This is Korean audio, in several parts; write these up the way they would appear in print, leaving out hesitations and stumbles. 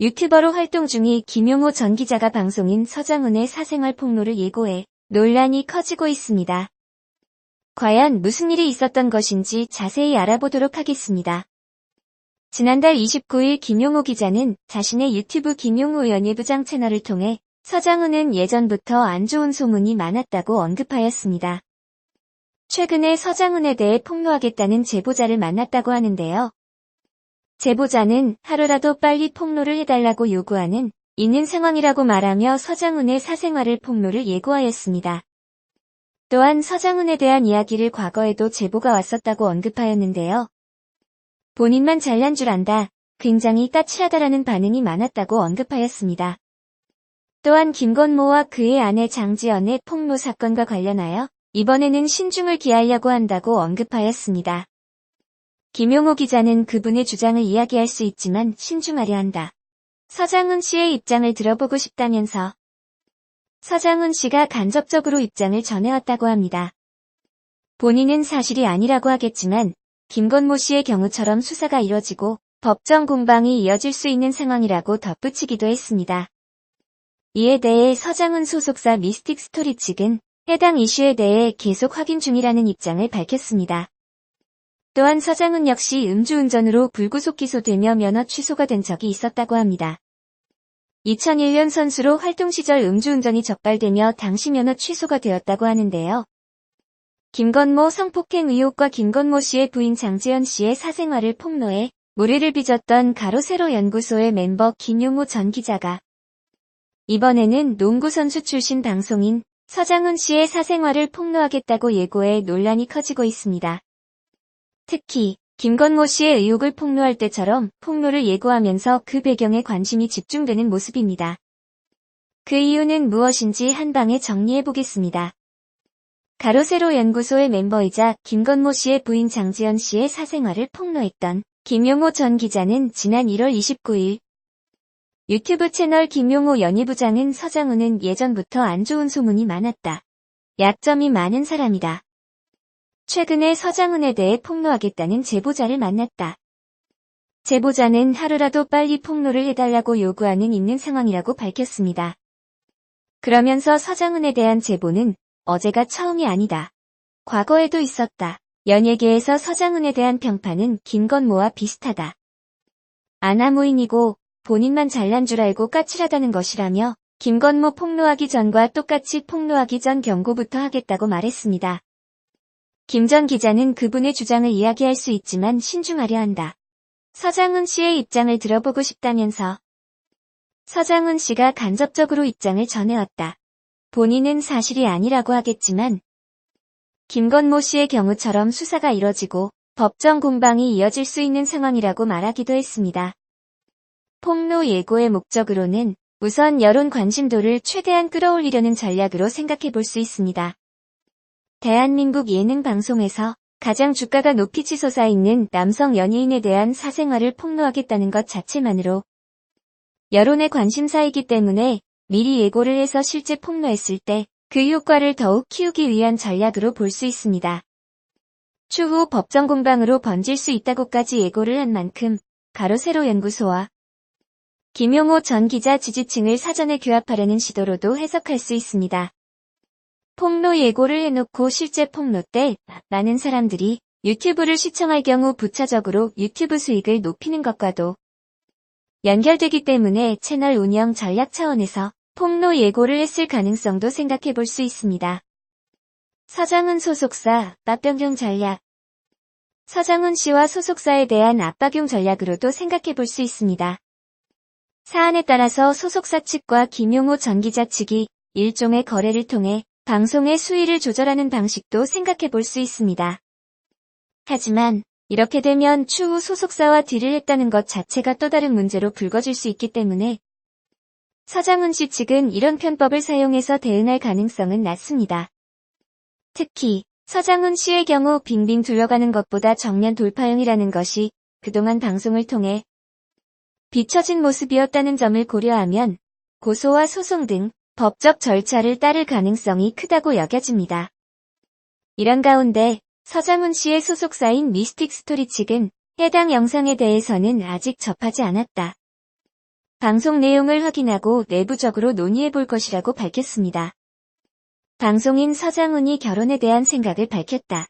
유튜버로 활동 중인 김용호 전 기자가 방송인 서장훈의 사생활 폭로를 예고해 논란이 커지고 있습니다. 과연 무슨 일이 있었던 것인지 자세히 알아보도록 하겠습니다. 지난달 29일 김용호 기자는 자신의 유튜브 김용호 연예부장 채널을 통해 서장훈은 예전부터 안 좋은 소문이 많았다고 언급하였습니다. 최근에 서장훈에 대해 폭로하겠다는 제보자를 만났다고 하는데요. 제보자는 하루라도 빨리 폭로를 해달라고 요구하는 있는 상황이라고 말하며 서장훈의 사생활을 폭로를 예고하였습니다. 또한 서장훈에 대한 이야기를 과거에도 제보가 왔었다고 언급하였는데요. 본인만 잘난 줄 안다, 굉장히 까칠하다라는 반응이 많았다고 언급하였습니다. 또한 김건모와 그의 아내 장지연의 폭로 사건과 관련하여 이번에는 신중을 기하려고 한다고 언급하였습니다. 김용호 기자는 그분의 주장을 이야기할 수 있지만 신중하려 한다. 서장훈 씨의 입장을 들어보고 싶다면서 서장훈 씨가 간접적으로 입장을 전해왔다고 합니다. 본인은 사실이 아니라고 하겠지만 김건모 씨의 경우처럼 수사가 이뤄지고 법정 공방이 이어질 수 있는 상황이라고 덧붙이기도 했습니다. 이에 대해 서장훈 소속사 미스틱스토리 측은 해당 이슈에 대해 계속 확인 중이라는 입장을 밝혔습니다. 또한 서장훈 역시 음주운전으로 불구속 기소되며 면허 취소가 된 적이 있었다고 합니다. 2001년 선수로 활동 시절 음주운전이 적발되며 당시 면허 취소가 되었다고 하는데요. 김건모 성폭행 의혹과 김건모 씨의 부인 장지연 씨의 사생활을 폭로해 물의를 빚었던 가로세로 연구소의 멤버 김용호 전 기자가 이번에는 농구선수 출신 방송인 서장훈 씨의 사생활을 폭로하겠다고 예고해 논란이 커지고 있습니다. 특히 김건모 씨의 의혹을 폭로할 때처럼 폭로를 예고하면서 그 배경에 관심이 집중되는 모습입니다. 그 이유는 무엇인지 한방에 정리해보겠습니다. 가로세로 연구소의 멤버이자 김건모 씨의 부인 장지연 씨의 사생활을 폭로했던 김용호 전 기자는 지난 1월 29일 유튜브 채널 김용호 연예부장은 서장훈은 예전부터 안 좋은 소문이 많았다. 약점이 많은 사람이다. 최근에 서장훈에 대해 폭로하겠다는 제보자를 만났다. 제보자는 하루라도 빨리 폭로를 해달라고 요구하는 있는 상황이라고 밝혔습니다. 그러면서 서장훈에 대한 제보는 어제가 처음이 아니다. 과거에도 있었다. 연예계에서 서장훈에 대한 평판은 김건모와 비슷하다. 아나무인이고 본인만 잘난 줄 알고 까칠하다는 것이라며 김건모 폭로하기 전과 똑같이 폭로하기 전 경고부터 하겠다고 말했습니다. 김 전 기자는 그분의 주장을 이야기할 수 있지만 신중하려 한다. 서장훈 씨의 입장을 들어보고 싶다면서 서장훈 씨가 간접적으로 입장을 전해왔다. 본인은 사실이 아니라고 하겠지만 김건모 씨의 경우처럼 수사가 이뤄지고 법정 공방이 이어질 수 있는 상황이라고 말하기도 했습니다. 폭로 예고의 목적으로는 우선 여론 관심도를 최대한 끌어올리려는 전략으로 생각해 볼 수 있습니다. 대한민국 예능 방송에서 가장 주가가 높이 치솟아 있는 남성 연예인에 대한 사생활을 폭로하겠다는 것 자체만으로 여론의 관심사이기 때문에 미리 예고를 해서 실제 폭로했을 때 그 효과를 더욱 키우기 위한 전략으로 볼 수 있습니다. 추후 법정 공방으로 번질 수 있다고까지 예고를 한 만큼 가로세로 연구소와 김용호 전 기자 지지층을 사전에 규합하려는 시도로도 해석할 수 있습니다. 폭로 예고를 해놓고 실제 폭로 때 많은 사람들이 유튜브를 시청할 경우 부차적으로 유튜브 수익을 높이는 것과도 연결되기 때문에 채널 운영 전략 차원에서 폭로 예고를 했을 가능성도 생각해 볼 수 있습니다. 서장훈 소속사 맞변경 전략. 서장훈 씨와 소속사에 대한 압박용 전략으로도 생각해 볼 수 있습니다. 사안에 따라서 소속사 측과 김용호 전 기자 측이 일종의 거래를 통해 방송의 수위를 조절하는 방식도 생각해 볼 수 있습니다. 하지만 이렇게 되면 추후 소속사와 딜을 했다는 것 자체가 또 다른 문제로 불거질 수 있기 때문에 서장훈 씨 측은 이런 편법을 사용해서 대응할 가능성은 낮습니다. 특히 서장훈 씨의 경우 빙빙 둘러가는 것보다 정면 돌파형이라는 것이 그동안 방송을 통해 비춰진 모습이었다는 점을 고려하면 고소와 소송 등 법적 절차를 따를 가능성이 크다고 여겨집니다. 이런 가운데 서장훈 씨의 소속사인 미스틱스토리 측은 해당 영상에 대해서는 아직 접하지 않았다. 방송 내용을 확인하고 내부적으로 논의해볼 것이라고 밝혔습니다. 방송인 서장훈이 결혼에 대한 생각을 밝혔다.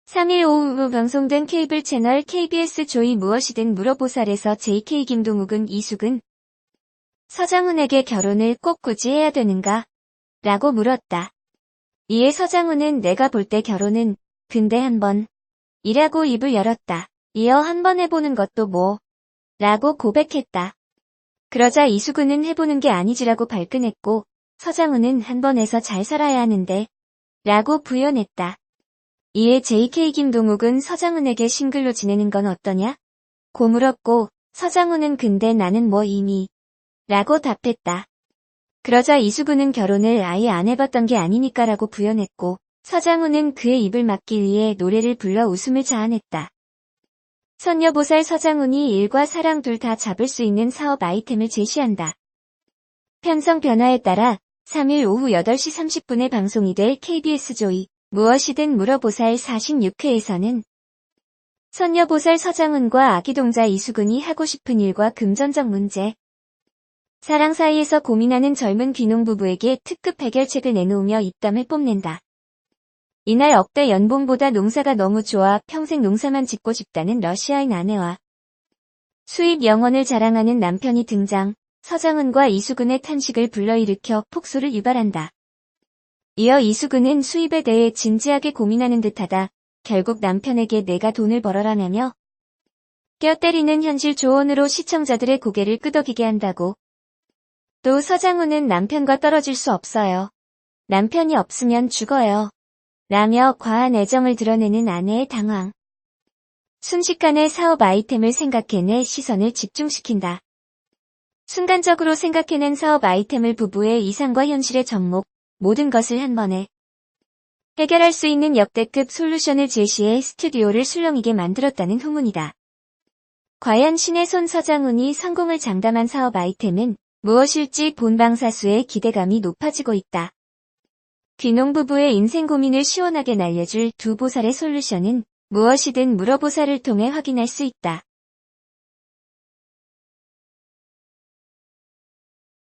3일 오후 방송된 케이블 채널 KBS 조이 무엇이든 물어보살에서 JK 김동욱은 이숙은 서장훈에게 결혼을 꼭 굳이 해야 되는가? 라고 물었다. 이에 서장훈은 내가 볼 때 결혼은 근데 한 번 이라고 입을 열었다. 이어 한 번 해보는 것도 뭐? 라고 고백했다. 그러자 이수근은 해보는 게 아니지라고 발끈했고 서장훈은 한 번 해서 잘 살아야 하는데 라고 부연했다. 이에 JK 김동욱은 서장훈에게 싱글로 지내는 건 어떠냐? 고 물었고 서장훈은 근데 나는 뭐 이미 라고 답했다. 그러자 이수근은 결혼을 아예 안 해봤던 게 아니니까 라고 부연했고 서장훈은 그의 입을 막기 위해 노래를 불러 웃음을 자아냈다. 선녀보살 서장훈이 일과 사랑 둘 다 잡을 수 있는 사업 아이템을 제시한다. 편성 변화에 따라 3일 오후 8시 30분에 방송이 될 KBS 조이 무엇이든 물어보살 46회에서는 선녀보살 서장훈과 아기동자 이수근이 하고 싶은 일과 금전적 문제, 사랑 사이에서 고민하는 젊은 귀농부부에게 특급 해결책을 내놓으며 입담을 뽐낸다. 이날 억대 연봉보다 농사가 너무 좋아 평생 농사만 짓고 싶다는 러시아인 아내와 수입 영원을 자랑하는 남편이 등장, 서장훈과 이수근의 탄식을 불러일으켜 폭소를 유발한다. 이어 이수근은 수입에 대해 진지하게 고민하는 듯하다. 결국 남편에게 내가 돈을 벌어라냐며 껴 때리는 현실 조언으로 시청자들의 고개를 끄덕이게 한다고. 또 서장훈은 남편과 떨어질 수 없어요. 남편이 없으면 죽어요. 라며 과한 애정을 드러내는 아내의 당황. 순식간에 사업 아이템을 생각해내 시선을 집중시킨다. 순간적으로 생각해낸 사업 아이템을 부부의 이상과 현실의 접목, 모든 것을 한 번에 해결할 수 있는 역대급 솔루션을 제시해 스튜디오를 술렁이게 만들었다는 후문이다. 과연 신의 손 서장훈이 성공을 장담한 사업 아이템은 무엇일지 본방사수의 기대감이 높아지고 있다. 귀농부부의 인생 고민을 시원하게 날려줄 두 보살의 솔루션은 무엇이든 물어보살을 통해 확인할 수 있다.